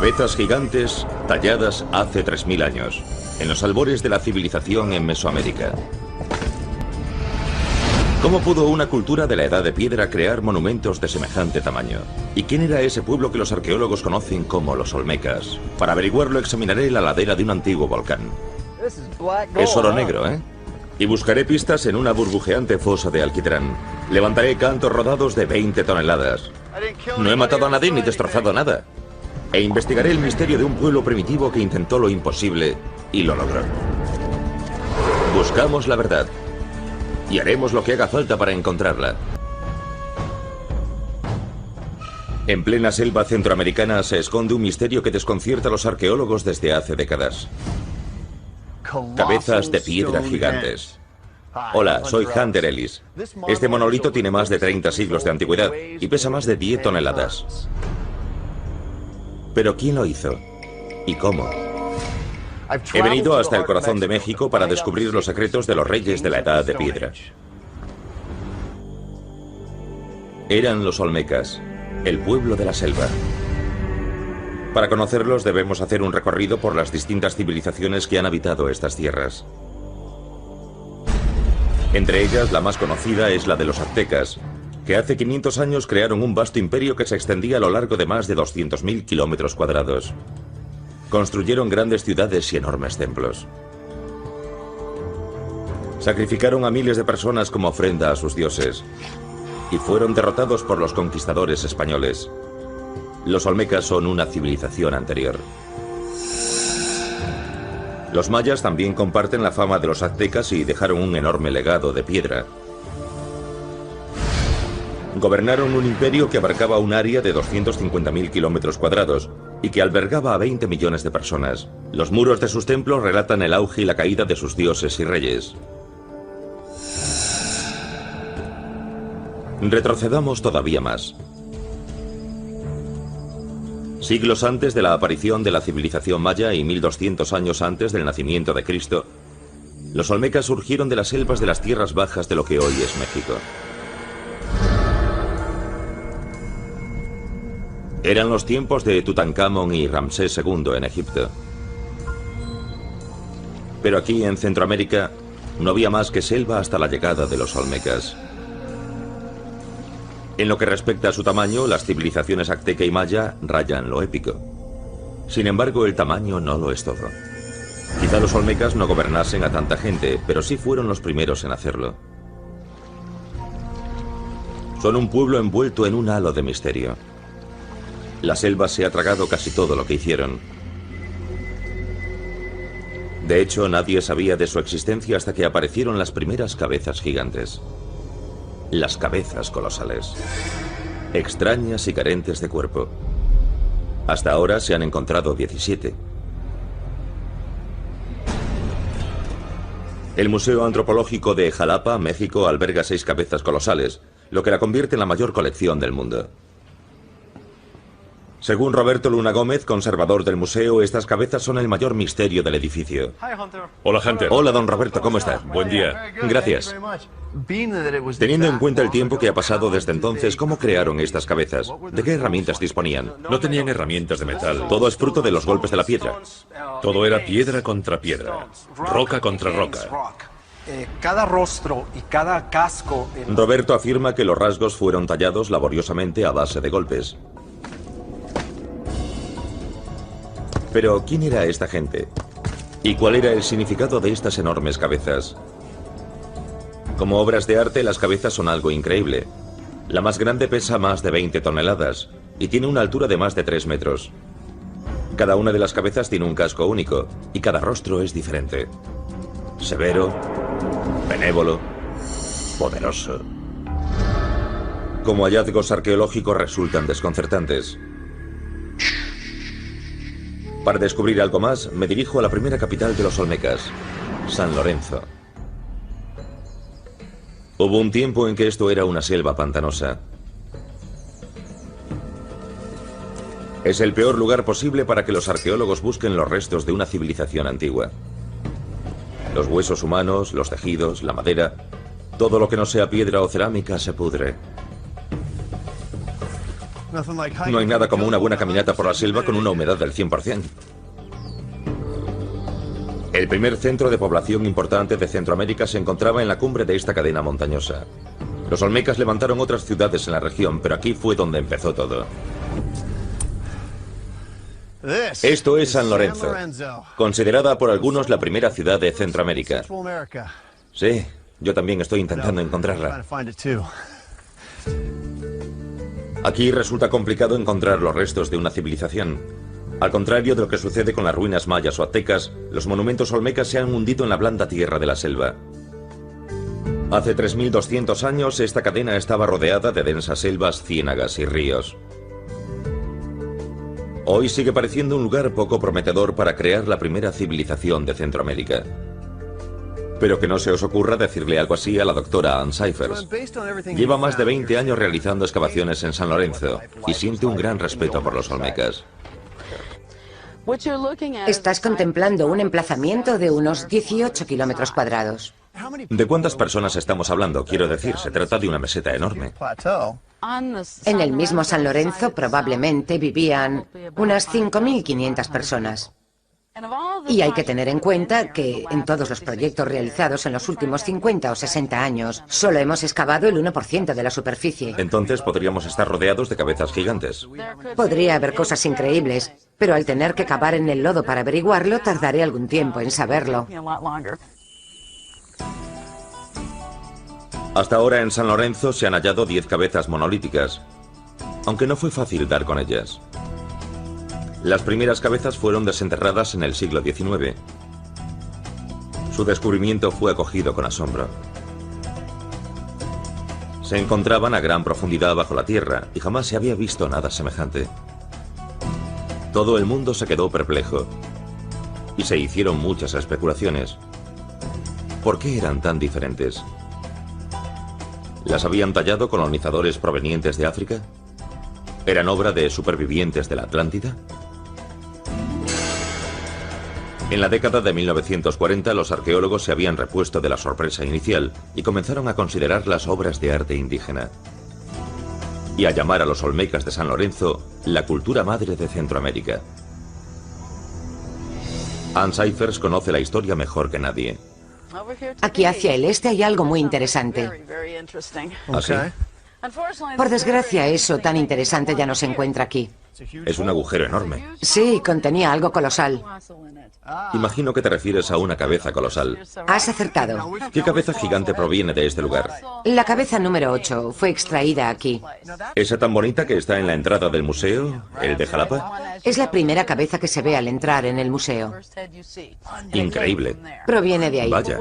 Cabezas gigantes talladas hace 3000 años, en los albores de la civilización en Mesoamérica. ¿Cómo pudo una cultura de la Edad de Piedra crear monumentos de semejante tamaño? ¿Y quién era ese pueblo que los arqueólogos conocen como los Olmecas? Para averiguarlo examinaré la ladera de un antiguo volcán. Es oro negro, ¿eh? Y buscaré pistas en una burbujeante fosa de alquitrán. Levantaré cantos rodados de 20 toneladas. No he matado a nadie ni destrozado nada. E investigaré el misterio de un pueblo primitivo que intentó lo imposible y lo logró. Buscamos la verdad. Y haremos lo que haga falta para encontrarla. En plena selva centroamericana se esconde un misterio que desconcierta a los arqueólogos desde hace décadas. Cabezas de piedra gigantes. Hola, soy Hunter Ellis. Este monolito tiene más de 30 siglos de antigüedad y pesa más de 10 toneladas. ¿Pero quién lo hizo? ¿Y cómo? He venido hasta el corazón de México para descubrir los secretos de los reyes de la Edad de Piedra. Eran los Olmecas, el pueblo de la selva. Para conocerlos debemos hacer un recorrido por las distintas civilizaciones que han habitado estas tierras. Entre ellas, la más conocida es la de los aztecas, que hace 500 años crearon un vasto imperio que se extendía a lo largo de más de 200.000 kilómetros cuadrados. Construyeron grandes ciudades y enormes templos. Sacrificaron a miles de personas como ofrenda a sus dioses y fueron derrotados por los conquistadores españoles. Los Olmecas son una civilización anterior. Los mayas también comparten la fama de los aztecas y dejaron un enorme legado de piedra. Gobernaron un imperio que abarcaba un área de 250.000 kilómetros cuadrados y que albergaba a 20 millones de personas. Los muros de sus templos relatan el auge y la caída de sus dioses y reyes. Retrocedamos todavía más. Siglos antes de la aparición de la civilización maya y 1200 años antes del nacimiento de Cristo, los Olmecas surgieron de las selvas de las tierras bajas de lo que hoy es México. Eran los tiempos de Tutankamón y Ramsés II en Egipto. Pero aquí en Centroamérica no había más que selva hasta la llegada de los Olmecas. En lo que respecta a su tamaño, las civilizaciones azteca y maya rayan lo épico. Sin embargo, el tamaño no lo es todo. Quizá los Olmecas no gobernasen a tanta gente, pero sí fueron los primeros en hacerlo. Son un pueblo envuelto en un halo de misterio. La selva se ha tragado casi todo lo que hicieron. De hecho, nadie sabía de su existencia hasta que aparecieron las primeras cabezas gigantes. Las cabezas colosales. Extrañas y carentes de cuerpo. Hasta ahora se han encontrado 17. El Museo Antropológico de Jalapa, México, alberga 6 cabezas colosales, lo que la convierte en la mayor colección del mundo. Según Roberto Luna Gómez, conservador del museo, estas cabezas son el mayor misterio del edificio. Hola, Hunter. Hola, don Roberto, ¿cómo está? Buen día. Gracias. Teniendo en cuenta el tiempo que ha pasado desde entonces, ¿cómo crearon estas cabezas? ¿De qué herramientas disponían? No tenían herramientas de metal. Todo es fruto de los golpes de la piedra. Todo era piedra contra piedra, roca contra roca. Cada rostro y cada casco... Roberto afirma que los rasgos fueron tallados laboriosamente a base de golpes. Pero, ¿quién era esta gente? ¿Y cuál era el significado de estas enormes cabezas? Como obras de arte, las cabezas son algo increíble. La más grande pesa más de 20 toneladas y tiene una altura de más de 3 metros. Cada una de las cabezas tiene un casco único y cada rostro es diferente. Severo, benévolo, poderoso. Como hallazgos arqueológicos resultan desconcertantes. Para descubrir algo más, me dirijo a la primera capital de los Olmecas, San Lorenzo. Hubo un tiempo en que esto era una selva pantanosa. Es el peor lugar posible para que los arqueólogos busquen los restos de una civilización antigua. Los huesos humanos, los tejidos, la madera, todo lo que no sea piedra o cerámica se pudre. No hay nada como una buena caminata por la selva con una humedad del 100%. El primer centro de población importante de Centroamérica se encontraba en la cumbre de esta cadena montañosa. Los olmecas levantaron otras ciudades en la región, pero aquí fue donde empezó todo. Esto es San Lorenzo, considerada por algunos la primera ciudad de Centroamérica. Sí, yo también estoy intentando encontrarla. Aquí resulta complicado encontrar los restos de una civilización. Al contrario de lo que sucede con las ruinas mayas o aztecas, los monumentos olmecas se han hundido en la blanda tierra de la selva. Hace 3200 años, esta cadena estaba rodeada de densas selvas, ciénagas y ríos. Hoy sigue pareciendo un lugar poco prometedor para crear la primera civilización de Centroamérica. Pero que no se os ocurra decirle algo así a la doctora Ann Cyphers. Lleva más de 20 años realizando excavaciones en San Lorenzo y siente un gran respeto por los olmecas. Estás contemplando un emplazamiento de unos 18 kilómetros cuadrados. ¿De cuántas personas estamos hablando? Quiero decir, se trata de una meseta enorme. En el mismo San Lorenzo probablemente vivían unas 5.500 personas. Y hay que tener en cuenta que en todos los proyectos realizados en los últimos 50 o 60 años, solo hemos excavado el 1% de la superficie. Entonces podríamos estar rodeados de cabezas gigantes. Podría haber cosas increíbles, pero al tener que cavar en el lodo para averiguarlo, tardaré algún tiempo en saberlo. Hasta ahora en San Lorenzo se han hallado 10 cabezas monolíticas, aunque no fue fácil dar con ellas. Las primeras cabezas fueron desenterradas en el siglo XIX. Su descubrimiento fue acogido con asombro. Se encontraban a gran profundidad bajo la tierra y jamás se había visto nada semejante. Todo el mundo se quedó perplejo y se hicieron muchas especulaciones. ¿Por qué eran tan diferentes? ¿Las habían tallado colonizadores provenientes de África? ¿Eran obra de supervivientes de la Atlántida? En la década de 1940 los arqueólogos se habían repuesto de la sorpresa inicial y comenzaron a considerarlas obras de arte indígena y a llamar a los olmecas de San Lorenzo la cultura madre de Centroamérica. Ann Cyphers conoce la historia mejor que nadie. Aquí hacia el este hay algo muy interesante. ¿Ah, sí? Por desgracia, eso tan interesante ya no se encuentra aquí. Es un agujero enorme. Sí, contenía algo colosal. Imagino que te refieres a una cabeza colosal. Has acertado. ¿Qué cabeza gigante proviene de este lugar? La cabeza número 8 fue extraída aquí. ¿Esa tan bonita que está en la entrada del museo, el de Jalapa? Es la primera cabeza que se ve al entrar en el museo. Increíble. Proviene de ahí. Vaya.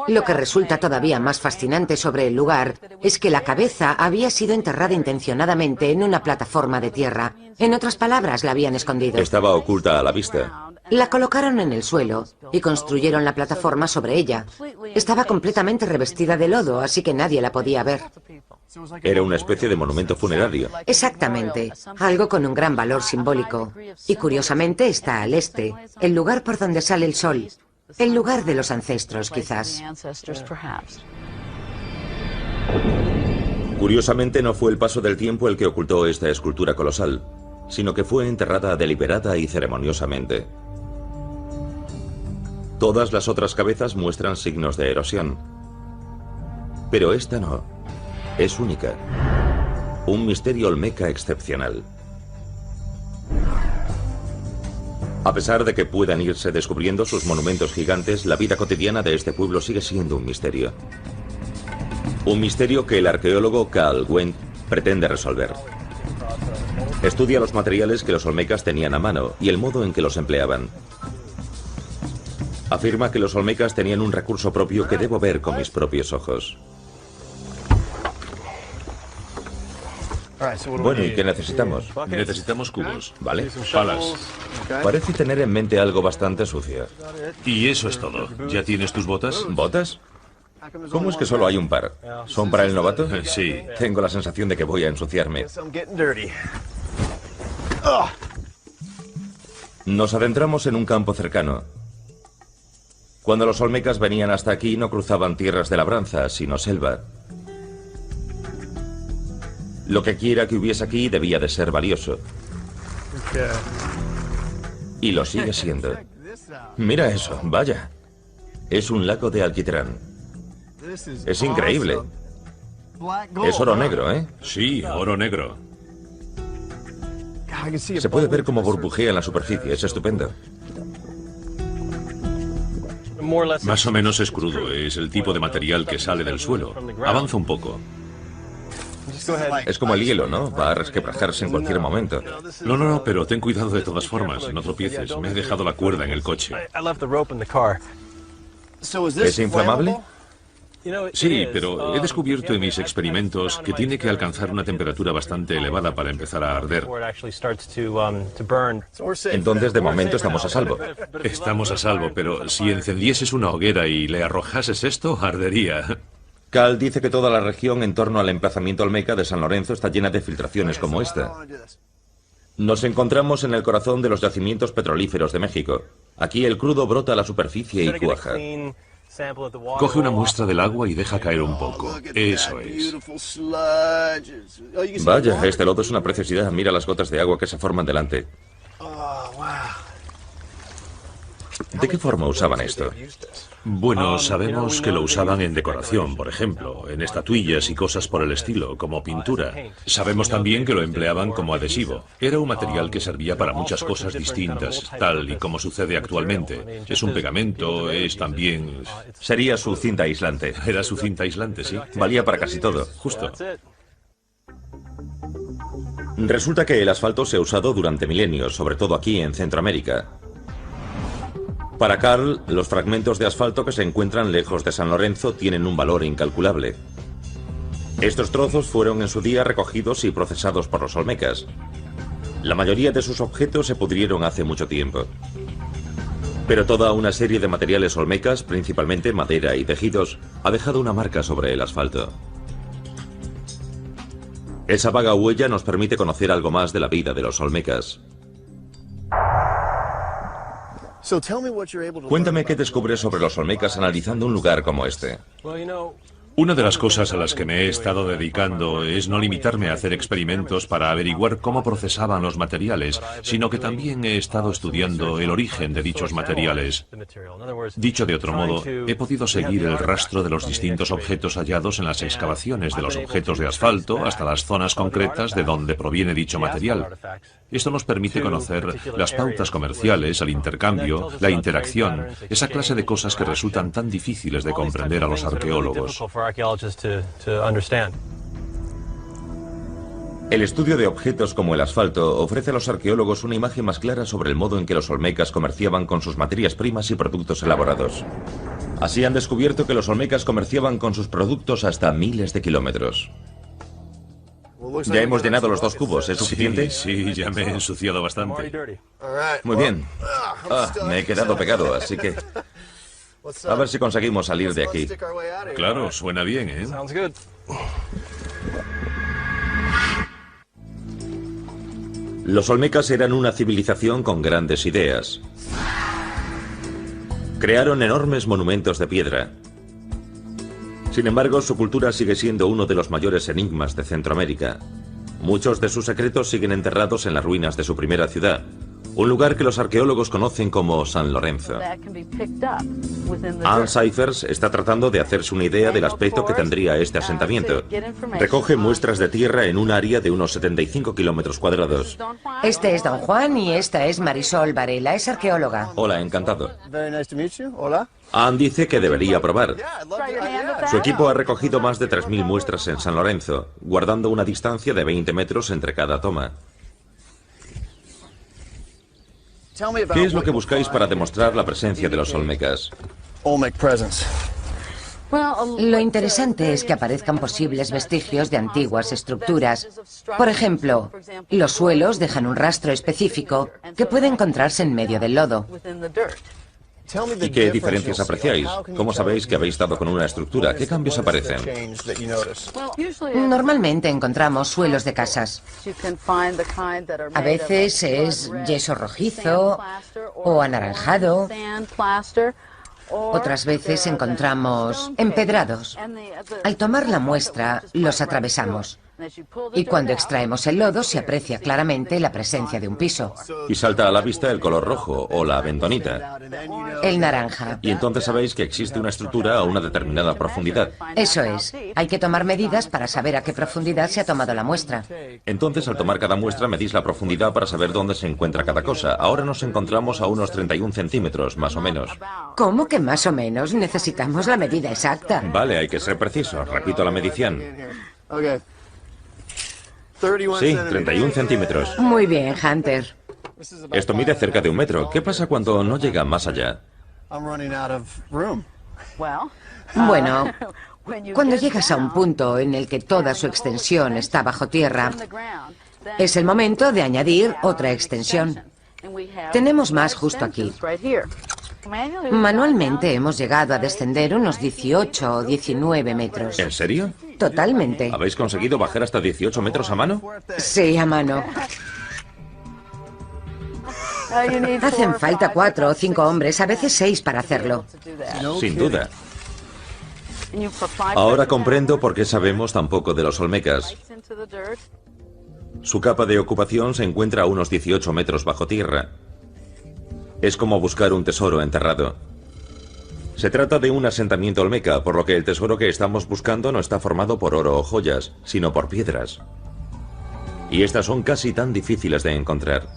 Lo que resulta todavía más fascinante sobre el lugar es que la cabeza había sido enterrada intencionadamente en una plataforma de tierra. En otras palabras, la habían escondido. Estaba oculta a la vista. La colocaron en el suelo y construyeron la plataforma sobre ella. Estaba completamente revestida de lodo, así que nadie la podía ver. Era una especie de monumento funerario. Exactamente, algo con un gran valor simbólico. Y curiosamente está al este, el lugar por donde sale el sol. El lugar de los ancestros, quizás. Curiosamente no fue el paso del tiempo el que ocultó esta escultura colosal, sino que fue enterrada deliberada y ceremoniosamente. Todas las otras cabezas muestran signos de erosión. Pero esta no. Es única. Un misterio olmeca excepcional. A pesar de que puedan irse descubriendo sus monumentos gigantes, la vida cotidiana de este pueblo sigue siendo un misterio. Un misterio que el arqueólogo Carl Wendt pretende resolver. Estudia los materiales que los olmecas tenían a mano y el modo en que los empleaban. Afirma que los olmecas tenían un recurso propio que debo ver con mis propios ojos. Bueno, ¿y qué necesitamos? Necesitamos cubos. ¿Vale? Palas. Parece tener en mente algo bastante sucio. Y eso es todo. ¿Ya tienes tus botas? ¿Botas? ¿Cómo es que solo hay un par? ¿Son para el novato? Sí. Tengo la sensación de que voy a ensuciarme. Nos adentramos en un campo cercano. Cuando los olmecas venían hasta aquí no cruzaban tierras de labranza, sino selva. Lo que quiera que hubiese aquí debía de ser valioso. Y lo sigue siendo. Mira eso, vaya. Es un lago de alquitrán. Es increíble. Es oro negro, ¿eh? Sí, oro negro. Se puede ver cómo burbujea en la superficie, es estupendo. Más o menos es crudo, es el tipo de material que sale del suelo. Avanza un poco. Es como el hielo, ¿no? Va a resquebrajarse en cualquier momento. No, pero ten cuidado de todas formas, no tropieces. Me he dejado la cuerda en el coche. ¿Es inflamable? Sí, pero he descubierto en mis experimentos que tiene que alcanzar una temperatura bastante elevada para empezar a arder. Entonces, de momento, estamos a salvo. Estamos a salvo, pero si encendieses una hoguera y le arrojases esto, ardería. Cal dice que toda la región en torno al emplazamiento olmeca de San Lorenzo está llena de filtraciones como esta. Nos encontramos en el corazón de los yacimientos petrolíferos de México. Aquí el crudo brota a la superficie y cuaja. Coge una muestra del agua y deja caer un poco. Eso es. Vaya, este lodo es una preciosidad. Mira las gotas de agua que se forman delante. ¿De qué forma usaban esto? Bueno, sabemos que lo usaban en decoración, por ejemplo, en estatuillas y cosas por el estilo, como pintura. Sabemos también que lo empleaban como adhesivo. Era un material que servía para muchas cosas distintas, tal y como sucede actualmente. Es un pegamento, es también... Sería su cinta aislante. Era su cinta aislante, sí. Valía para casi todo. Justo. Resulta que el asfalto se ha usado durante milenios, sobre todo aquí en Centroamérica. Para Carl, los fragmentos de asfalto que se encuentran lejos de San Lorenzo tienen un valor incalculable. Estos trozos fueron en su día recogidos y procesados por los olmecas. La mayoría de sus objetos se pudrieron hace mucho tiempo. Pero toda una serie de materiales olmecas, principalmente madera y tejidos, ha dejado una marca sobre el asfalto. Esa vaga huella nos permite conocer algo más de la vida de los olmecas. Cuéntame qué descubres sobre los olmecas analizando un lugar como este. Una de las cosas a las que me he estado dedicando es no limitarme a hacer experimentos para averiguar cómo procesaban los materiales, sino que también he estado estudiando el origen de dichos materiales. Dicho de otro modo, he podido seguir el rastro de los distintos objetos hallados en las excavaciones de los objetos de asfalto hasta las zonas concretas de donde proviene dicho material. Esto nos permite conocer las pautas comerciales, el intercambio, la interacción, esa clase de cosas que resultan tan difíciles de comprender a los arqueólogos. El estudio de objetos como el asfalto ofrece a los arqueólogos una imagen más clara sobre el modo en que los olmecas comerciaban con sus materias primas y productos elaborados. Así han descubierto que los olmecas comerciaban con sus productos hasta miles de kilómetros. Ya hemos llenado los 2 cubos, ¿es suficiente? Sí, ya me he ensuciado bastante. Muy bien. Me he quedado pegado, así que... A ver si conseguimos salir de aquí. Claro, suena bien, ¿eh? Los olmecas eran una civilización con grandes ideas. Crearon enormes monumentos de piedra. Sin embargo, su cultura sigue siendo uno de los mayores enigmas de Centroamérica. Muchos de sus secretos siguen enterrados en las ruinas de su primera ciudad, un lugar que los arqueólogos conocen como San Lorenzo. Ann Cyphers está tratando de hacerse una idea del aspecto que tendría este asentamiento. Recoge muestras de tierra en un área de unos 75 kilómetros cuadrados. Este es Don Juan y esta es Marisol Varela, es arqueóloga. Hola, encantado. Ann dice que debería probar. Su equipo ha recogido más de 3.000 muestras en San Lorenzo, guardando una distancia de 20 metros entre cada toma. ¿Qué es lo que buscáis para demostrar la presencia de los olmecas? Lo interesante es que aparezcan posibles vestigios de antiguas estructuras. Por ejemplo, los suelos dejan un rastro específico que puede encontrarse en medio del lodo. ¿Y qué diferencias apreciáis? ¿Cómo sabéis que habéis dado con una estructura? ¿Qué cambios aparecen? Normalmente encontramos suelos de casas. A veces es yeso rojizo o anaranjado. Otras veces encontramos empedrados. Al tomar la muestra, los atravesamos. Y cuando extraemos el lodo se aprecia claramente la presencia de un piso. Y salta a la vista el color rojo o la bentonita. El naranja. Y entonces sabéis que existe una estructura a una determinada profundidad. Eso es. Hay que tomar medidas para saber a qué profundidad se ha tomado la muestra. Entonces, al tomar cada muestra, medís la profundidad para saber dónde se encuentra cada cosa. Ahora nos encontramos a unos 31 centímetros, más o menos. ¿Cómo que más o menos? Necesitamos la medida exacta. Vale, hay que ser preciso. Repito la medición. Sí, 31 centímetros. Muy bien, Hunter. Esto mide cerca de 1 metro. ¿Qué pasa cuando no llega más allá? Bueno, cuando llegas a un punto en el que toda su extensión está bajo tierra, es el momento de añadir otra extensión. Tenemos más justo aquí. Manualmente hemos llegado a descender unos 18 o 19 metros. ¿En serio? Totalmente. ¿Habéis conseguido bajar hasta 18 metros a mano? Sí, a mano. Hacen falta 4 o 5 hombres, a veces 6 para hacerlo. Sin duda. Ahora comprendo por qué sabemos tan poco de los olmecas. Su capa de ocupación se encuentra a unos 18 metros bajo tierra. Es como buscar un tesoro enterrado. Se trata de un asentamiento olmeca, por lo que el tesoro que estamos buscando no está formado por oro o joyas, sino por piedras. Y estas son casi tan difíciles de encontrar.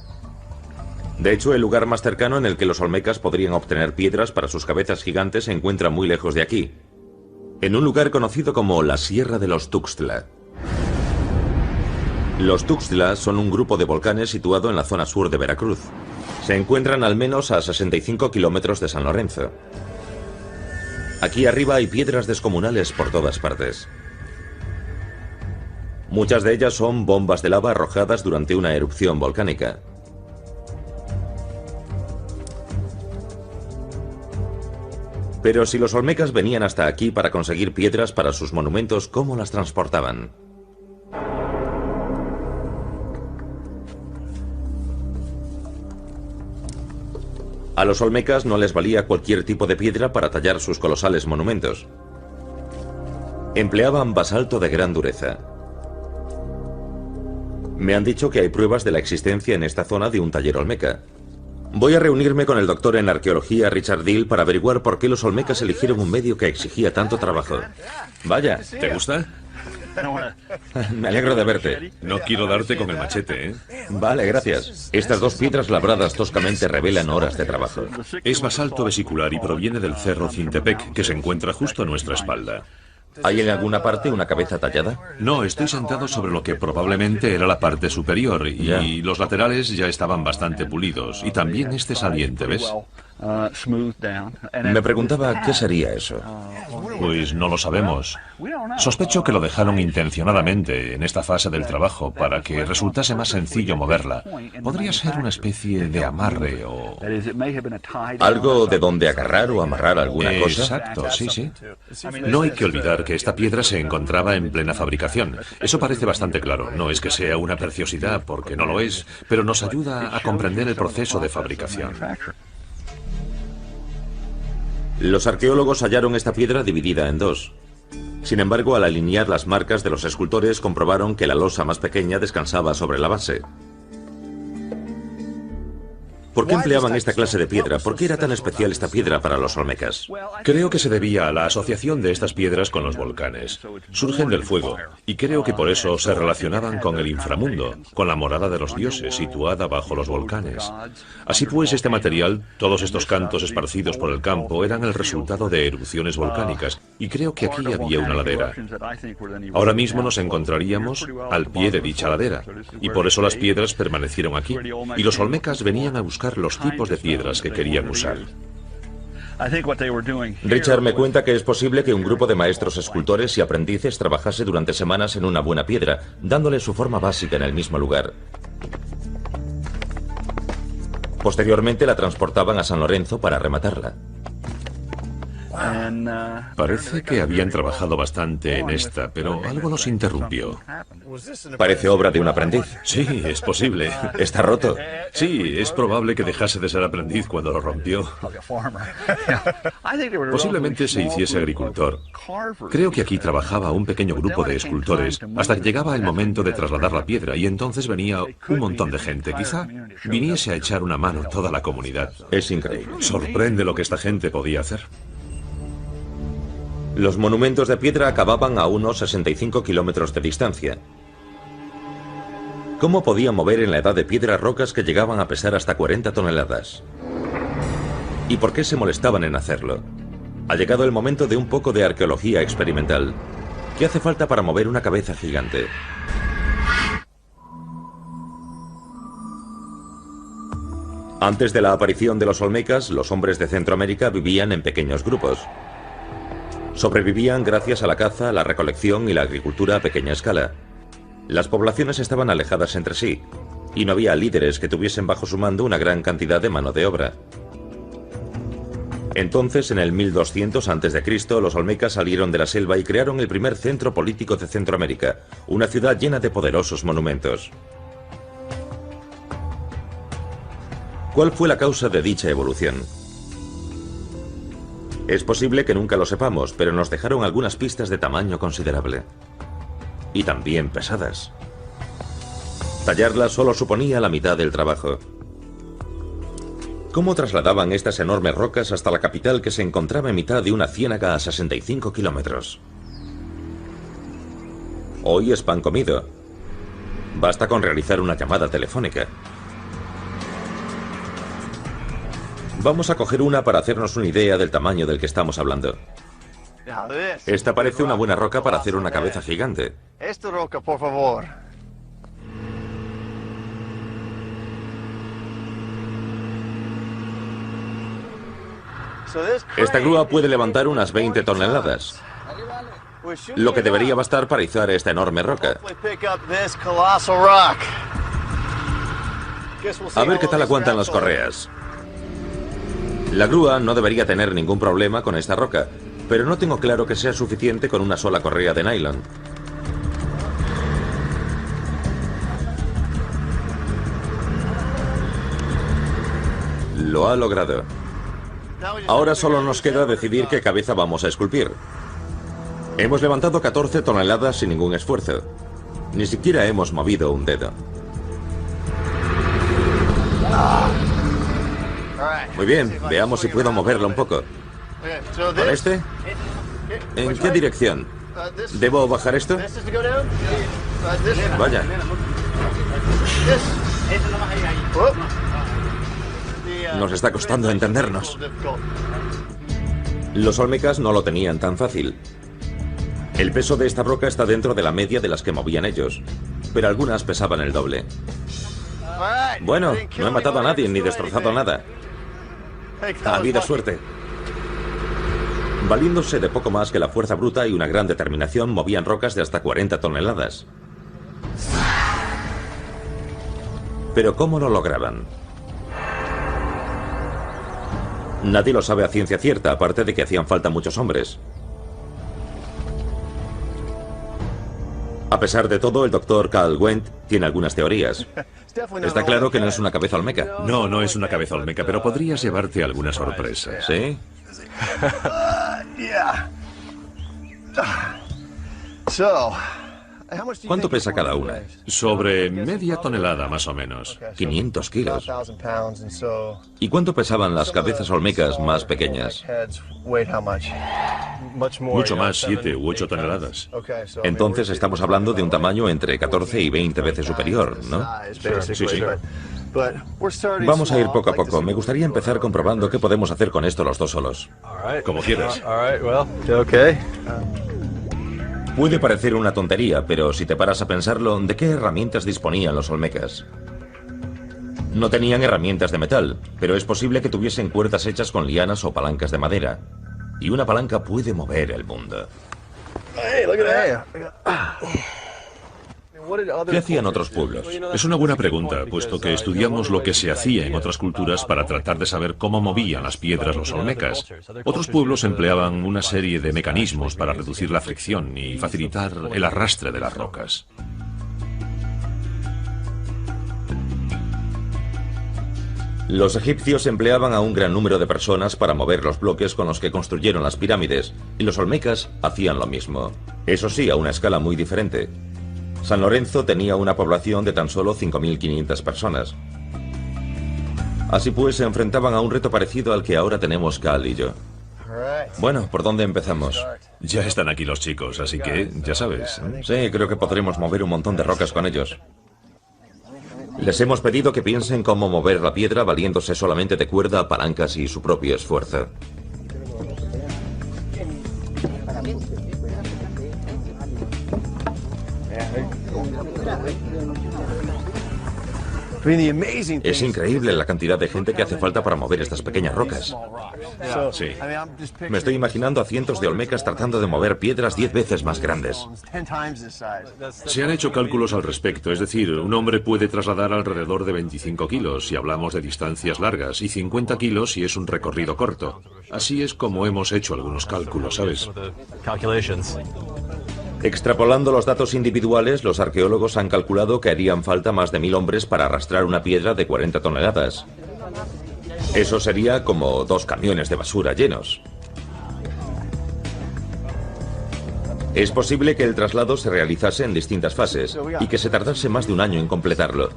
De hecho, el lugar más cercano en el que los olmecas podrían obtener piedras para sus cabezas gigantes se encuentra muy lejos de aquí, en un lugar conocido como la Sierra de los Tuxtla. Los Tuxtla son un grupo de volcanes situado en la zona sur de Veracruz. Se encuentran al menos a 65 kilómetros de San Lorenzo. Aquí arriba hay piedras descomunales por todas partes. Muchas de ellas son bombas de lava arrojadas durante una erupción volcánica. Pero si los olmecas venían hasta aquí para conseguir piedras para sus monumentos, ¿cómo las transportaban? A los olmecas no les valía cualquier tipo de piedra para tallar sus colosales monumentos. Empleaban basalto de gran dureza. Me han dicho que hay pruebas de la existencia en esta zona de un taller olmeca. Voy a reunirme con el doctor en arqueología Richard Dill para averiguar por qué los olmecas eligieron un medio que exigía tanto trabajo. Vaya, ¿Te gusta? me alegro de verte. No quiero darte con el machete, ¿eh? Vale, gracias. Estas 2 piedras labradas toscamente revelan horas de trabajo. Es basalto vesicular y proviene del cerro Cintepec, que se encuentra justo a nuestra espalda. ¿Hay en alguna parte una cabeza tallada? No, estoy sentado sobre lo que probablemente era la parte superior y Ya. los laterales ya estaban bastante pulidos. Y también este saliente, ¿ves? Me preguntaba qué sería eso. Pues no lo sabemos. Sospecho que lo dejaron intencionadamente en esta fase del trabajo para que resultase más sencillo moverla. Podría ser una especie de amarre o... ¿Algo de donde agarrar o amarrar alguna cosa? Exacto, sí, sí. No hay que olvidar que esta piedra se encontraba en plena fabricación. Eso parece bastante claro. No es que sea una preciosidad, porque no lo es, pero nos ayuda a comprender el proceso de fabricación. Los arqueólogos hallaron esta piedra dividida en 2. Sin embargo, al alinear las marcas de los escultores, comprobaron que la losa más pequeña descansaba sobre la base. ¿Por qué empleaban esta clase de piedra? ¿Por qué era tan especial esta piedra para los olmecas? Creo que se debía a la asociación de estas piedras con los volcanes. Surgen del fuego, y creo que por eso se relacionaban con el inframundo, con la morada de los dioses situada bajo los volcanes. Así pues, este material, todos estos cantos esparcidos por el campo, eran el resultado de erupciones volcánicas, y creo que aquí había una ladera. Ahora mismo nos encontraríamos al pie de dicha ladera, y por eso las piedras permanecieron aquí, y los olmecas venían a buscar los tipos de piedras que querían usar. Richard me cuenta que es posible que un grupo de maestros escultores y aprendices trabajase durante semanas en una buena piedra, dándole su forma básica en el mismo lugar. Posteriormente la transportaban a San Lorenzo para rematarla. Parece que habían trabajado bastante en esta, pero algo los interrumpió. Parece obra de un aprendiz. Sí, es posible. ¿Está roto? Sí, es probable que dejase de ser aprendiz cuando lo rompió. Posiblemente se hiciese agricultor. Creo que aquí trabajaba un pequeño grupo de escultores hasta que llegaba el momento de trasladar la piedra y entonces venía un montón de gente. Quizá viniese a echar una mano toda la comunidad. Es increíble. Sorprende lo que esta gente podía hacer. Los monumentos de piedra acababan a unos 65 kilómetros de distancia. ¿Cómo podían mover en la edad de piedra rocas que llegaban a pesar hasta 40 toneladas? ¿Y por qué se molestaban en hacerlo? Ha llegado el momento de un poco de arqueología experimental. ¿Qué hace falta para mover una cabeza gigante? Antes de la aparición de los olmecas, los hombres de Centroamérica vivían en pequeños grupos. Sobrevivían gracias a la caza, la recolección y la agricultura a pequeña escala. Las poblaciones estaban alejadas entre sí, y no había líderes que tuviesen bajo su mando una gran cantidad de mano de obra. Entonces, en el 1200 a.C., los olmecas salieron de la selva y crearon el primer centro político de Centroamérica, una ciudad llena de poderosos monumentos. ¿Cuál fue la causa de dicha evolución? Es posible que nunca lo sepamos, pero nos dejaron algunas pistas de tamaño considerable. Y también pesadas. Tallarlas solo suponía la mitad del trabajo. ¿Cómo trasladaban estas enormes rocas hasta la capital que se encontraba en mitad de una ciénaga a 65 kilómetros? Hoy es pan comido. Basta con realizar una llamada telefónica. Vamos a coger una para hacernos una idea del tamaño del que estamos hablando. Esta parece una buena roca para hacer una cabeza gigante. Esta roca, por favor. Esta grúa puede levantar unas 20 toneladas, lo que debería bastar para izar esta enorme roca. A ver qué tal aguantan las correas. La grúa no debería tener ningún problema con esta roca, pero no tengo claro que sea suficiente con una sola correa de nylon. Lo ha logrado. Ahora solo nos queda decidir qué cabeza vamos a esculpir. Hemos levantado 14 toneladas sin ningún esfuerzo. Ni siquiera hemos movido un dedo. Muy bien, veamos si puedo moverlo un poco. ¿Con este? ¿En qué dirección? ¿Debo bajar esto? Vaya. Nos está costando entendernos. Los olmecas no lo tenían tan fácil. El peso de esta roca está dentro de la media de las que movían ellos, pero algunas pesaban el doble. Bueno, no he matado a nadie ni destrozado nada. Ha habido suerte. Valiéndose de poco más que la fuerza bruta y una gran determinación, movían rocas de hasta 40 toneladas. Pero ¿cómo lo lograban? Nadie lo sabe a ciencia cierta, aparte de que hacían falta muchos hombres. A pesar de todo, el doctor Carl Wendt tiene algunas teorías. Está claro que no es una cabeza olmeca. No, no es una cabeza olmeca, pero podrías llevarte alguna sorpresa. ¿Sí? ¿Cuánto pesa cada una? Sobre media tonelada, más o menos. 500 kilos. ¿Y cuánto pesaban las cabezas olmecas más pequeñas? Mucho más, 7 u 8 toneladas. Entonces estamos hablando de un tamaño entre 14 y 20 veces superior, ¿no? Sí, sí. Vamos a ir poco a poco. Me gustaría empezar comprobando qué podemos hacer con esto los dos solos. Como quieras. Puede parecer una tontería, pero si te paras a pensarlo, ¿de qué herramientas disponían los olmecas? No tenían herramientas de metal, pero es posible que tuviesen cuerdas hechas con lianas o palancas de madera. Y una palanca puede mover el mundo. ¿Qué hacían otros pueblos? Es una buena pregunta, puesto que estudiamos lo que se hacía en otras culturas para tratar de saber cómo movían las piedras los olmecas. Otros pueblos empleaban una serie de mecanismos para reducir la fricción y facilitar el arrastre de las rocas. Los egipcios empleaban a un gran número de personas para mover los bloques con los que construyeron las pirámides, y los olmecas hacían lo mismo. Eso sí, a una escala muy diferente. San Lorenzo tenía una población de tan solo 5.500 personas. Así pues, se enfrentaban a un reto parecido al que ahora tenemos Cal y yo. Bueno, ¿por dónde empezamos? Ya están aquí los chicos, así que, ya sabes. Sí, creo que podremos mover un montón de rocas con ellos. Les hemos pedido que piensen cómo mover la piedra valiéndose solamente de cuerda, palancas y su propio esfuerzo. Es increíble la cantidad de gente que hace falta para mover estas pequeñas rocas. Sí. Me estoy imaginando a cientos de olmecas tratando de mover piedras 10 veces más grandes. Se han hecho cálculos al respecto, es decir, un hombre puede trasladar alrededor de 25 kilos si hablamos de distancias largas y 50 kilos si es un recorrido corto. Así es como hemos hecho algunos cálculos, ¿sabes? Extrapolando los datos individuales, los arqueólogos han calculado que harían falta más de 1000 hombres para arrastrar una piedra de 40 toneladas. Eso sería como 2 camiones de basura llenos. Es posible que el traslado se realizase en distintas fases y que se tardase más de un año en completarlo.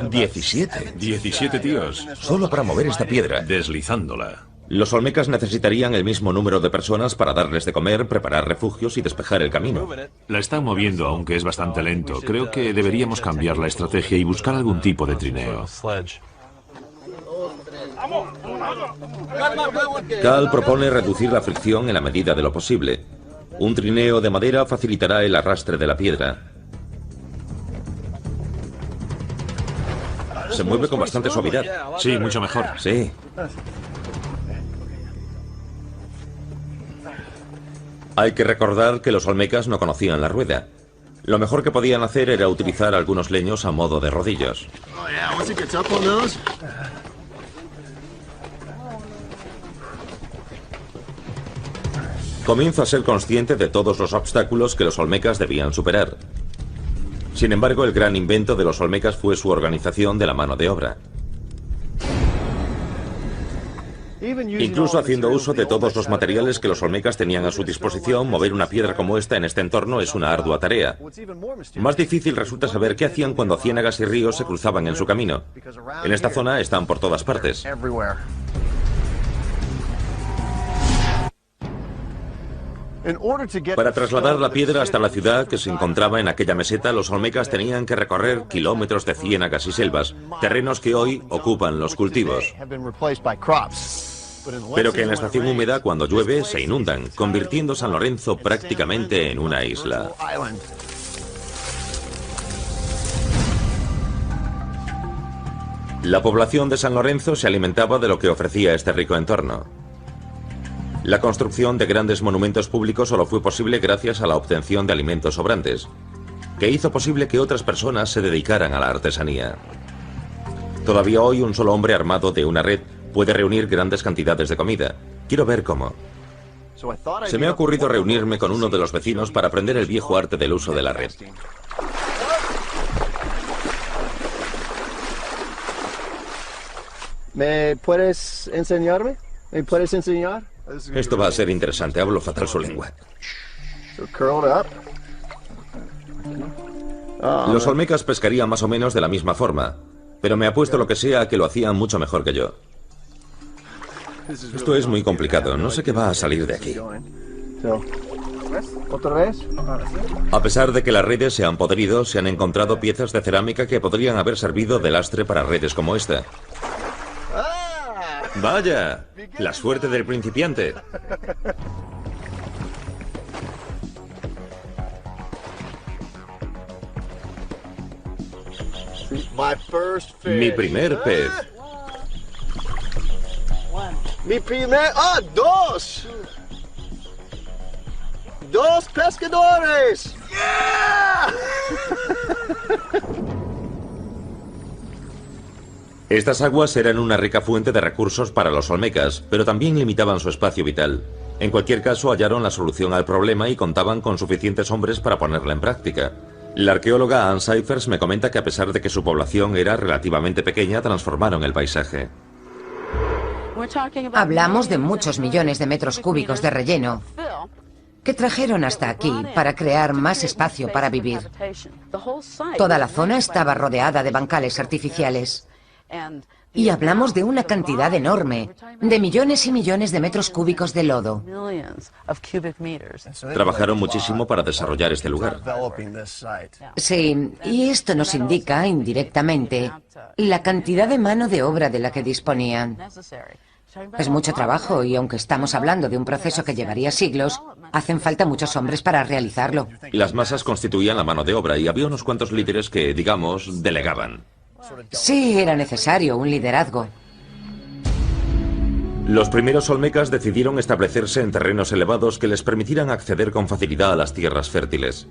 17. 17 tíos. Solo para mover esta piedra. Deslizándola. Los olmecas necesitarían el mismo número de personas para darles de comer, preparar refugios y despejar el camino. La están moviendo, aunque es bastante lento. Creo que deberíamos cambiar la estrategia y buscar algún tipo de trineo. Cal propone reducir la fricción en la medida de lo posible. Un trineo de madera facilitará el arrastre de la piedra. Se mueve con bastante suavidad. Sí, mucho mejor. Sí. Hay que recordar que los olmecas no conocían la rueda. Lo mejor que podían hacer era utilizar algunos leños a modo de rodillos. Comienzo a ser consciente de todos los obstáculos que los olmecas debían superar. Sin embargo, el gran invento de los olmecas fue su organización de la mano de obra. Incluso haciendo uso de todos los materiales que los olmecas tenían a su disposición, mover una piedra como esta en este entorno es una ardua tarea. Más difícil resulta saber qué hacían cuando ciénagas y ríos se cruzaban en su camino. En esta zona están por todas partes. Para trasladar la piedra hasta la ciudad que se encontraba en aquella meseta, los olmecas tenían que recorrer kilómetros de ciénagas y selvas, terrenos que hoy ocupan los cultivos. Pero que en la estación húmeda, cuando llueve, se inundan, convirtiendo San Lorenzo prácticamente en una isla. La población de San Lorenzo se alimentaba de lo que ofrecía este rico entorno. La construcción de grandes monumentos públicos solo fue posible gracias a la obtención de alimentos sobrantes, que hizo posible que otras personas se dedicaran a la artesanía. Todavía hoy un solo hombre armado de una red puede reunir grandes cantidades de comida. Quiero ver cómo. Se me ha ocurrido reunirme con uno de los vecinos para aprender el viejo arte del uso de la red. ¿Me puedes enseñarme? ¿Me puedes enseñar? Esto va a ser interesante, hablo fatal su lengua. Los olmecas pescarían más o menos de la misma forma, pero me apuesto lo que sea a que lo hacían mucho mejor que yo. Esto es muy complicado, no sé qué va a salir de aquí. ¿Otra vez? A pesar de que las redes se han podrido, se han encontrado piezas de cerámica que podrían haber servido de lastre para redes como esta. ¡Vaya! La suerte del principiante. Mi primer pez. Mi primer... ¡Ah! ¡Dos! ¡Dos pescadores! ¡Yeah! Estas aguas eran una rica fuente de recursos para los olmecas, pero también limitaban su espacio vital. En cualquier caso, hallaron la solución al problema y contaban con suficientes hombres para ponerla en práctica. La arqueóloga Ann Cyphers me comenta que a pesar de que su población era relativamente pequeña, transformaron el paisaje. Hablamos de muchos millones de metros cúbicos de relleno que trajeron hasta aquí para crear más espacio para vivir. Toda la zona estaba rodeada de bancales artificiales. Y hablamos de una cantidad enorme, de millones y millones de metros cúbicos de lodo. Trabajaron muchísimo para desarrollar este lugar. Sí, y esto nos indica, indirectamente, la cantidad de mano de obra de la que disponían. Es mucho trabajo y aunque estamos hablando de un proceso que llevaría siglos, hacen falta muchos hombres para realizarlo. Las masas constituían la mano de obra y había unos cuantos líderes que, digamos, delegaban. Sí, era necesario un liderazgo. Los primeros olmecas decidieron establecerse en terrenos elevados que les permitieran acceder con facilidad a las tierras fértiles.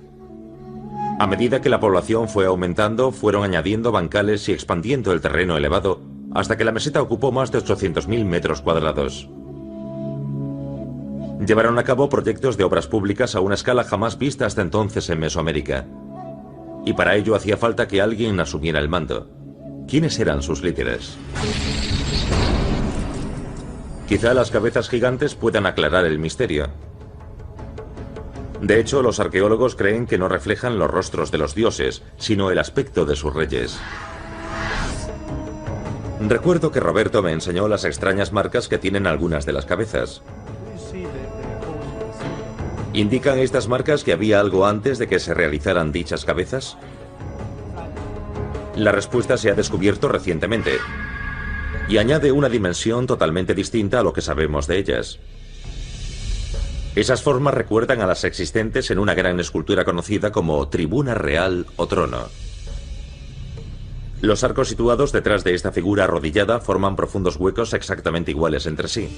A medida que la población fue aumentando, fueron añadiendo bancales y expandiendo el terreno elevado hasta que la meseta ocupó más de 800.000 metros cuadrados. Llevaron a cabo proyectos de obras públicas a una escala jamás vista hasta entonces en Mesoamérica. Y para ello hacía falta que alguien asumiera el mando. ¿Quiénes eran sus líderes? Quizá las cabezas gigantes puedan aclarar el misterio. De hecho, los arqueólogos creen que no reflejan los rostros de los dioses, sino el aspecto de sus reyes. Recuerdo que Roberto me enseñó las extrañas marcas que tienen algunas de las cabezas. ¿Indican estas marcas que había algo antes de que se realizaran dichas cabezas? La respuesta se ha descubierto recientemente y añade una dimensión totalmente distinta a lo que sabemos de ellas. Esas formas recuerdan a las existentes en una gran escultura conocida como tribuna real o trono. Los arcos situados detrás de esta figura arrodillada forman profundos huecos exactamente iguales entre sí.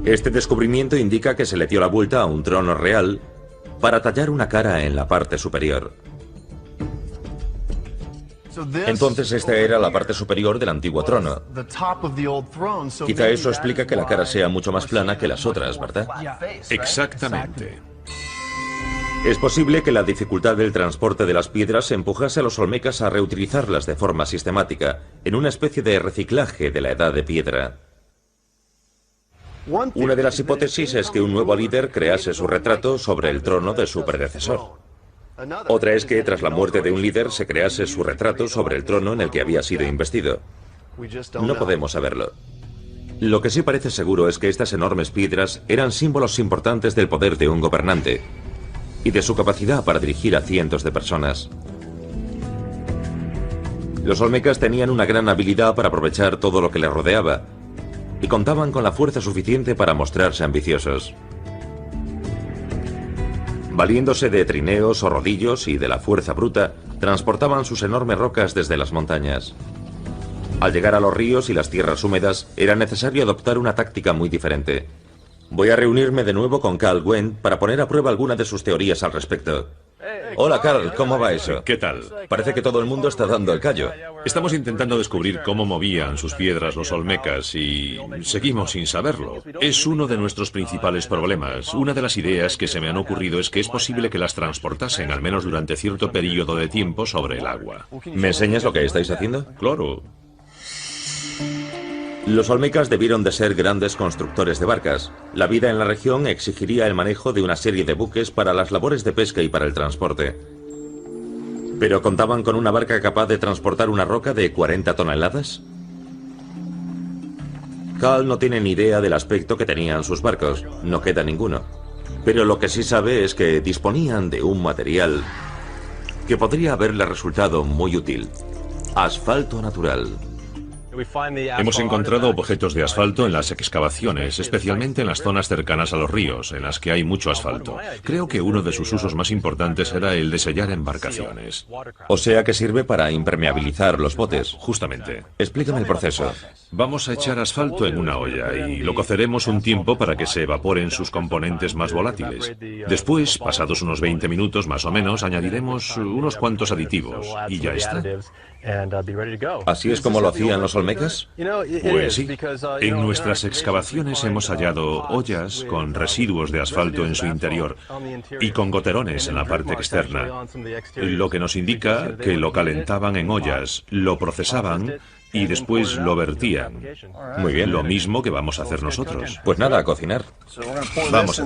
Este descubrimiento indica que se le dio la vuelta a un trono real para tallar una cara en la parte superior. Entonces esta era la parte superior del antiguo trono. Quizá eso explica que la cara sea mucho más plana que las otras, ¿verdad? Exactamente. Es posible que la dificultad del transporte de las piedras empujase a los olmecas a reutilizarlas de forma sistemática, en una especie de reciclaje de la edad de piedra. Una de las hipótesis es que un nuevo líder crease su retrato sobre el trono de su predecesor. Otra es que tras la muerte de un líder se crease su retrato sobre el trono en el que había sido investido. No podemos saberlo. Lo que sí parece seguro es que estas enormes piedras eran símbolos importantes del poder de un gobernante y de su capacidad para dirigir a cientos de personas. Los olmecas tenían una gran habilidad para aprovechar todo lo que les rodeaba y contaban con la fuerza suficiente para mostrarse ambiciosos. Valiéndose de trineos o rodillos y de la fuerza bruta, transportaban sus enormes rocas desde las montañas. Al llegar a los ríos y las tierras húmedas, era necesario adoptar una táctica muy diferente. Voy a reunirme de nuevo con Carl Wendt para poner a prueba alguna de sus teorías al respecto. Hola Carl, ¿cómo va eso? ¿Qué tal? Parece que todo el mundo está dando el callo. Estamos intentando descubrir cómo movían sus piedras los olmecas y seguimos sin saberlo. Es uno de nuestros principales problemas. Una de las ideas que se me han ocurrido es que es posible que las transportasen, al menos durante cierto periodo de tiempo, sobre el agua. ¿Me enseñas lo que estáis haciendo? Claro. Los olmecas debieron de ser grandes constructores de barcas. La vida en la región exigiría el manejo de una serie de buques para las labores de pesca y para el transporte. ¿Pero contaban con una barca capaz de transportar una roca de 40 toneladas? Carl no tiene ni idea del aspecto que tenían sus barcos, no queda ninguno. Pero lo que sí sabe es que disponían de un material que podría haberle resultado muy útil: asfalto natural. Hemos encontrado objetos de asfalto en las excavaciones, especialmente en las zonas cercanas a los ríos, en las que hay mucho asfalto. Creo que uno de sus usos más importantes era el de sellar embarcaciones. O sea que sirve para impermeabilizar los botes. Justamente. Explícame el proceso. Vamos a echar asfalto en una olla y lo coceremos un tiempo para que se evaporen sus componentes más volátiles. Después, pasados unos 20 minutos más o menos, añadiremos unos cuantos aditivos y ya está. ¿Así es como lo hacían los olmecas? Pues sí. En nuestras excavaciones hemos hallado ollas con residuos de asfalto en su interior y con goterones en la parte externa, lo que nos indica que lo calentaban en ollas, lo procesaban y después lo vertían. Muy bien. Lo mismo que vamos a hacer nosotros. Pues nada, a cocinar. Vamos.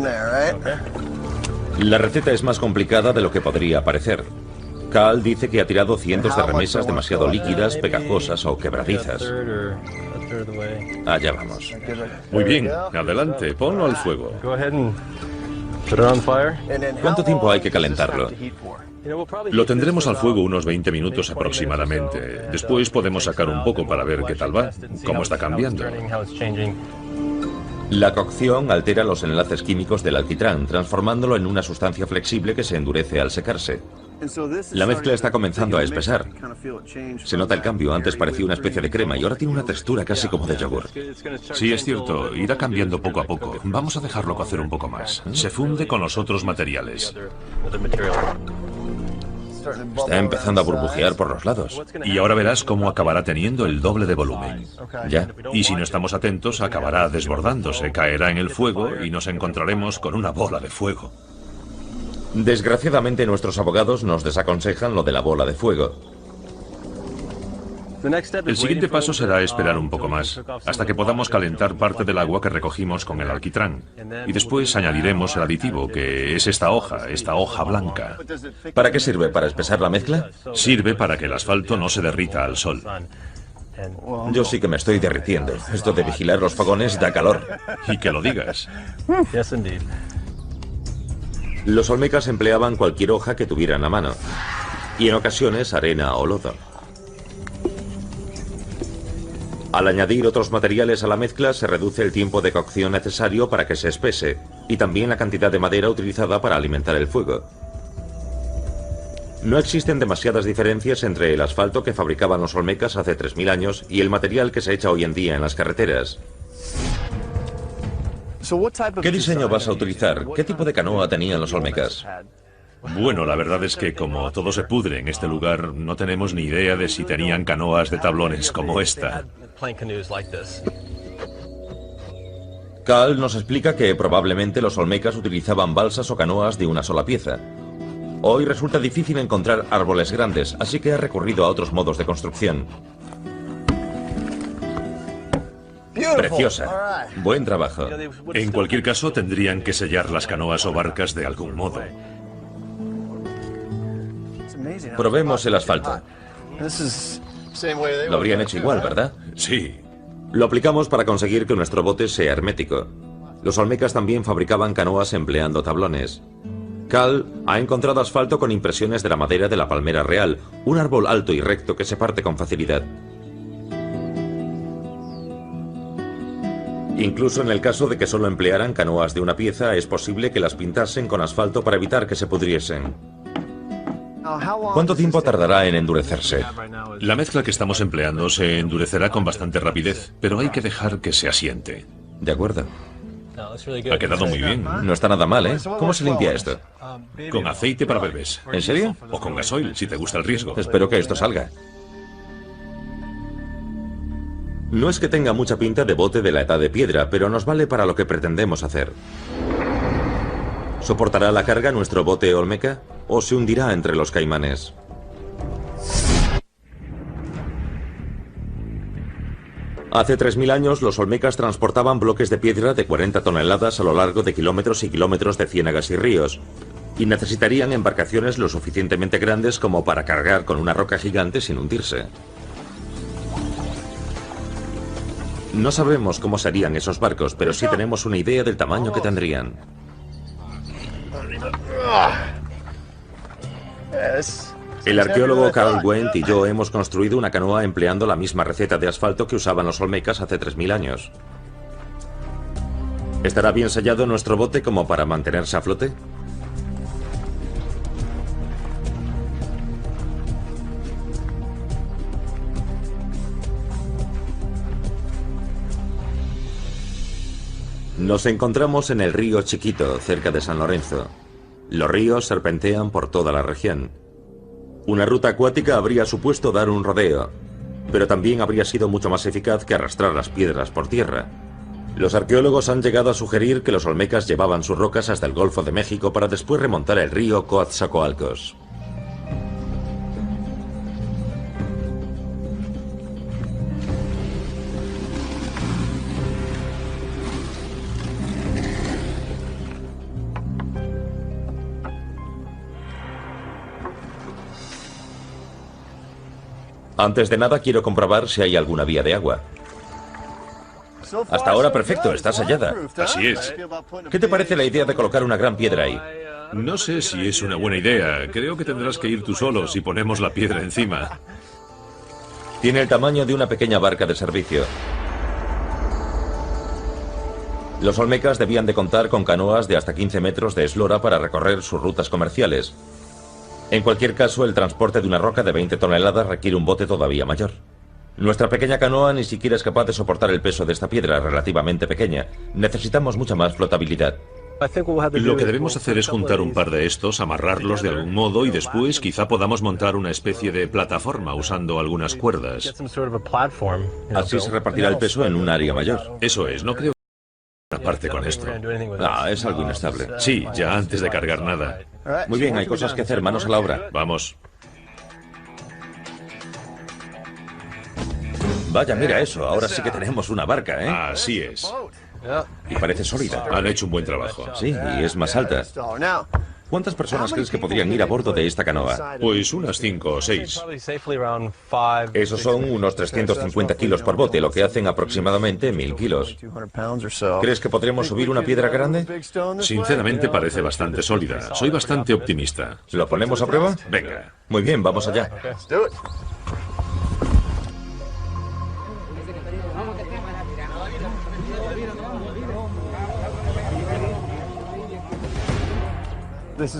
La receta es más complicada de lo que podría parecer. Cal dice que ha tirado cientos de remesas demasiado líquidas, pegajosas o quebradizas. Allá vamos. Muy bien, adelante, ponlo al fuego. ¿Cuánto tiempo hay que calentarlo? Lo tendremos al fuego unos 20 minutos aproximadamente. Después podemos sacar un poco para ver qué tal va, cómo está cambiando. La cocción altera los enlaces químicos del alquitrán, transformándolo en una sustancia flexible que se endurece al secarse. La mezcla está comenzando a espesar. Se nota el cambio, antes parecía una especie de crema y ahora tiene una textura casi como de yogur. Sí, es cierto, irá cambiando poco a poco. Vamos a dejarlo cocer un poco más. Se funde con los otros materiales. Está empezando a burbujear por los lados. Y ahora verás cómo acabará teniendo el doble de volumen. Ya. Y si no estamos atentos, acabará desbordándose, caerá en el fuego y nos encontraremos con una bola de fuego. Desgraciadamente nuestros abogados nos desaconsejan lo de la bola de fuego. El siguiente paso será esperar un poco más, hasta que podamos calentar parte del agua que recogimos con el alquitrán. Y después añadiremos el aditivo, que es esta hoja blanca. ¿Para qué sirve? ¿Para espesar la mezcla? Sirve para que el asfalto no se derrita al sol. Yo sí que me estoy derritiendo. Esto de vigilar los fogones da calor. Y que lo digas. Los olmecas empleaban cualquier hoja que tuvieran a mano, y en ocasiones arena o lodo. Al añadir otros materiales a la mezcla se reduce el tiempo de cocción necesario para que se espese, y también la cantidad de madera utilizada para alimentar el fuego. No existen demasiadas diferencias entre el asfalto que fabricaban los olmecas hace 3000 años y el material que se echa hoy en día en las carreteras. ¿Qué diseño vas a utilizar? ¿Qué tipo de canoa tenían los olmecas? Bueno, la verdad es que como todo se pudre en este lugar, no tenemos ni idea de si tenían canoas de tablones como esta. Cal nos explica que probablemente los olmecas utilizaban balsas o canoas de una sola pieza. Hoy resulta difícil encontrar árboles grandes, así que ha recurrido a otros modos de construcción. Preciosa. Buen trabajo. En cualquier caso, tendrían que sellar las canoas o barcas de algún modo. Probemos el asfalto. Lo habrían hecho igual, ¿verdad? Sí. Lo aplicamos para conseguir que nuestro bote sea hermético. Los olmecas también fabricaban canoas empleando tablones. Cal ha encontrado asfalto con impresiones de la madera de la palmera real, un árbol alto y recto que se parte con facilidad. Incluso en el caso de que solo emplearan canoas de una pieza, es posible que las pintasen con asfalto para evitar que se pudriesen. ¿Cuánto tiempo tardará en endurecerse? La mezcla que estamos empleando se endurecerá con bastante rapidez, pero hay que dejar que se asiente. De acuerdo. Ha quedado muy bien. No está nada mal, ¿eh? ¿Cómo se limpia esto? Con aceite para bebés. ¿En serio? O con gasoil, si te gusta el riesgo. Espero que esto salga. No es que tenga mucha pinta de bote de la edad de piedra, pero nos vale para lo que pretendemos hacer. ¿Soportará la carga nuestro bote olmeca o se hundirá entre los caimanes? Hace 3000 años los olmecas transportaban bloques de piedra de 40 toneladas a lo largo de kilómetros y kilómetros de ciénagas y ríos, y necesitarían embarcaciones lo suficientemente grandes como para cargar con una roca gigante sin hundirse. No sabemos cómo serían esos barcos, pero sí tenemos una idea del tamaño que tendrían. El arqueólogo Carl Wendt y yo hemos construido una canoa empleando la misma receta de asfalto que usaban los olmecas hace 3000 años. ¿Estará bien sellado nuestro bote como para mantenerse a flote? Nos encontramos en el río Chiquito, cerca de San Lorenzo. Los ríos serpentean por toda la región. Una ruta acuática habría supuesto dar un rodeo, pero también habría sido mucho más eficaz que arrastrar las piedras por tierra. Los arqueólogos han llegado a sugerir que los olmecas llevaban sus rocas hasta el Golfo de México para después remontar el río Coatzacoalcos. Antes de nada quiero comprobar si hay alguna vía de agua. Hasta ahora perfecto, está sellada. Así es. ¿Qué te parece la idea de colocar una gran piedra ahí? No sé si es una buena idea. Creo que tendrás que ir tú solo si ponemos la piedra encima. Tiene el tamaño de una pequeña barca de servicio. Los olmecas debían de contar con canoas de hasta 15 metros de eslora para recorrer sus rutas comerciales. En cualquier caso, el transporte de una roca de 20 toneladas requiere un bote todavía mayor. Nuestra pequeña canoa ni siquiera es capaz de soportar el peso de esta piedra relativamente pequeña. Necesitamos mucha más flotabilidad. Lo que debemos hacer es juntar un par de estos, amarrarlos de algún modo y después quizá podamos montar una especie de plataforma usando algunas cuerdas. Así se repartirá el peso en un área mayor. Eso es, no creo que parte con esto. Es algo inestable. Sí, ya antes de cargar nada. Muy bien, hay cosas que hacer, manos a la obra. Vamos. Vaya, mira eso, ahora sí que tenemos una barca, ¿eh? Así es. Y parece sólida. Han hecho un buen trabajo. Sí, y es más alta. ¿Cuántas personas crees que podrían ir a bordo de esta canoa? Pues unas 5 o 6. Esos son unos 350 kilos por bote, lo que hacen aproximadamente 1000 kilos. ¿Crees que podremos subir una piedra grande? Sinceramente parece bastante sólida. Soy bastante optimista. ¿Lo ponemos a prueba? Venga. Muy bien, vamos allá.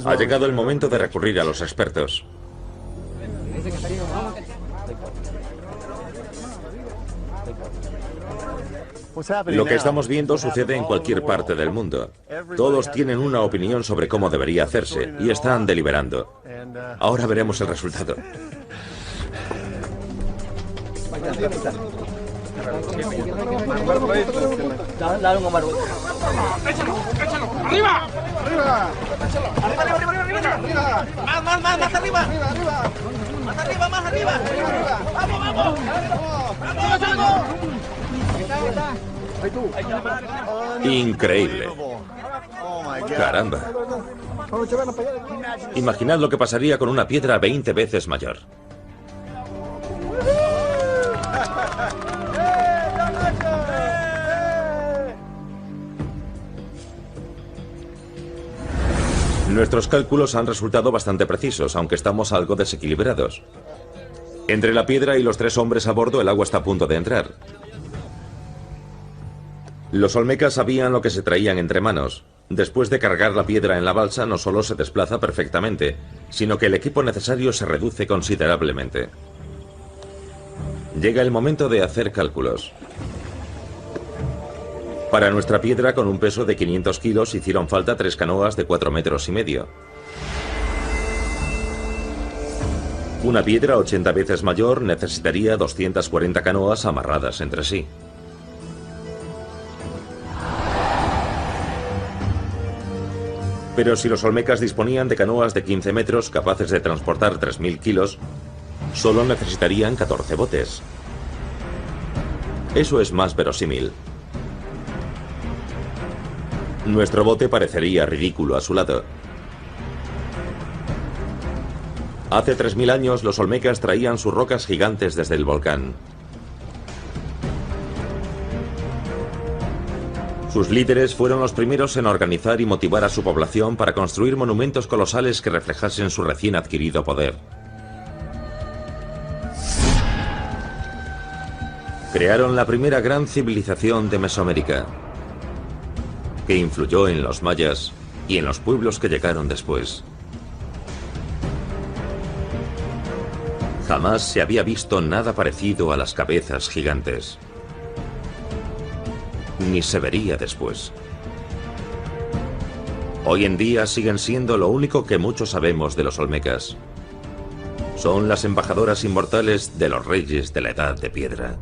Ha llegado el momento de recurrir a los expertos. Lo que estamos viendo sucede en cualquier parte del mundo. Todos tienen una opinión sobre cómo debería hacerse y están deliberando. Ahora veremos el resultado. ¡Arriba! ¡Arriba! ¡Arriba! ¡Más arriba! ¡Más arriba, más arriba! ¡Vamos, vamos! ¡Vamos! Increíble. Caramba. Imaginad lo que pasaría con una piedra 20 veces mayor. Nuestros cálculos han resultado bastante precisos, aunque estamos algo desequilibrados. Entre la piedra y los 3 hombres a bordo, el agua está a punto de entrar. Los olmecas sabían lo que se traían entre manos. Después de cargar la piedra en la balsa, no solo se desplaza perfectamente, sino que el equipo necesario se reduce considerablemente. Llega el momento de hacer cálculos. Para nuestra piedra, con un peso de 500 kilos, hicieron falta 3 canoas de 4,5 metros. Una piedra 80 veces mayor necesitaría 240 canoas amarradas entre sí. Pero si los olmecas disponían de canoas de 15 metros capaces de transportar 3000 kilos, solo necesitarían 14 botes. Eso es más verosímil. Nuestro bote parecería ridículo a su lado. Hace 3000 años los olmecas traían sus rocas gigantes desde el volcán. Sus líderes fueron los primeros en organizar y motivar a su población para construir monumentos colosales que reflejasen su recién adquirido poder. Crearon la primera gran civilización de Mesoamérica, que influyó en los mayas y en los pueblos que llegaron después. Jamás se había visto nada parecido a las cabezas gigantes. Ni se vería después. Hoy en día siguen siendo lo único que muchos sabemos de los olmecas. Son las embajadoras inmortales de los reyes de la Edad de Piedra.